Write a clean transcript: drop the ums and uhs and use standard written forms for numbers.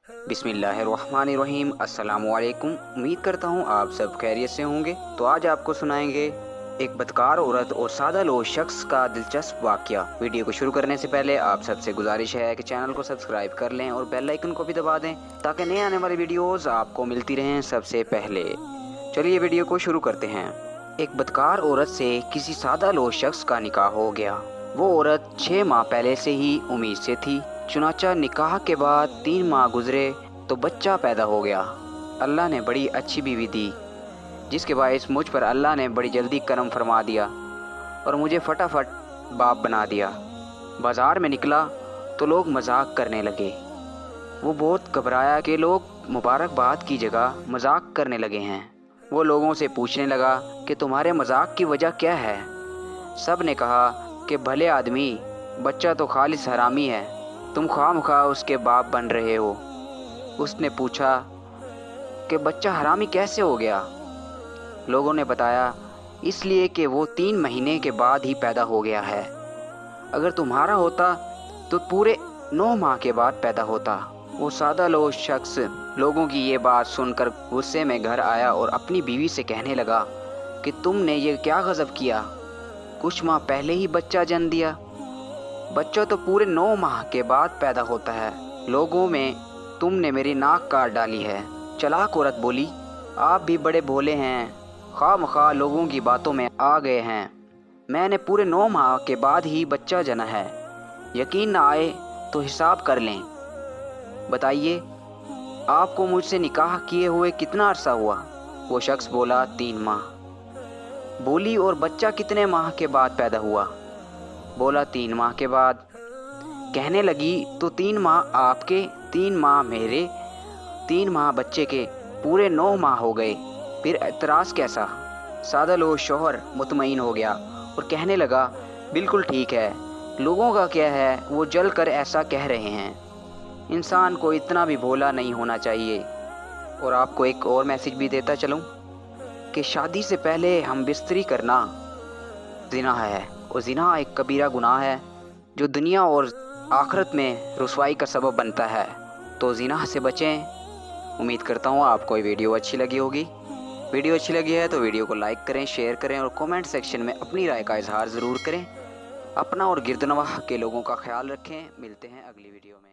बिस्मिल्लाहिर्रहमानिर्रहीम। अस्सलामु अलैकुम। उम्मीद करता हूँ आप सब खैरियत से होंगे। तो आज आपको सुनाएंगे एक बदकार औरत और सादा लोग शख्स का दिलचस्प वाक़या। वीडियो को शुरू करने से पहले आप सबसे गुजारिश है कि चैनल को सब्सक्राइब कर लें और बेल आइकन को भी दबा दें ताकि नए आने वाली वीडियोज़ आपको मिलती रहें सबसे पहले। चलिए वीडियो को शुरू करते हैं। एक बदकार औरत से किसी सादा लोग शख्स का निकाह हो गया। वो औरत 6 माह पहले से ही उम्मीद से थी। चुनाचा निकाह के बाद 3 माह गुजरे तो बच्चा पैदा हो गया। अल्लाह ने बड़ी अच्छी बीवी दी, जिसके बायस मुझ पर अल्लाह ने बड़ी जल्दी करम फरमा दिया और मुझे फटाफट बाप बना दिया। बाज़ार में निकला तो लोग मजाक करने लगे। वो बहुत घबराया कि लोग मुबारकबाद की जगह मजाक करने लगे हैं। वो लोगों से पूछने लगा कि तुम्हारे मजाक की वजह क्या है। सब ने कहा कि भले आदमी, बच्चा तो खालिस हरामी है, तुम खामखा उसके बाप बन रहे हो। उसने पूछा कि बच्चा हरामी कैसे हो गया। लोगों ने बताया इसलिए कि वो 3 महीने के बाद ही पैदा हो गया है। अगर तुम्हारा होता तो पूरे 9 माह के बाद पैदा होता। वो सादा लो शख्स लोगों की ये बात सुनकर गुस्से में घर आया और अपनी बीवी से कहने लगा कि तुमने ये क्या गज़ब किया, कुछ माह पहले ही बच्चा जन्म दिया। बच्चा तो पूरे 9 माह के बाद पैदा होता है। लोगों में तुमने मेरी नाक काट डाली है। चालाक औरत बोली, आप भी बड़े भोले हैं, खामखा लोगों की बातों में आ गए हैं। मैंने पूरे 9 माह के बाद ही बच्चा जना है। यकीन ना आए तो हिसाब कर लें। बताइए आपको मुझसे निकाह किए हुए कितना अरसा हुआ। वो शख्स बोला 3 माह। बोली और बच्चा कितने माह के बाद पैदा हुआ। बोला 3 माह के बाद। कहने लगी तो 3 माह आपके, 3 माह मेरे, 3 माह बच्चे के, पूरे 9 माह हो गए, फिर एतराज़ कैसा। सादा लो शौहर मुतमईन हो गया और कहने लगा बिल्कुल ठीक है, लोगों का क्या है, वो जल कर ऐसा कह रहे हैं। इंसान को इतना भी भोला नहीं होना चाहिए। और आपको एक और मैसेज भी देता चलूँ कि शादी से पहले हम बिस्तरी करना ज़िना है, और ज़िना एक कबीरा गुनाह है जो दुनिया और आखिरत में रुसवाई का सबब बनता है। तो ज़िना से बचें। उम्मीद करता हूँ आपको ये वीडियो अच्छी लगी होगी। वीडियो अच्छी लगी है तो वीडियो को लाइक करें, शेयर करें और कमेंट सेक्शन में अपनी राय का इजहार ज़रूर करें। अपना और गिरदनवाह के लोगों का ख्याल रखें। मिलते हैं अगली वीडियो में।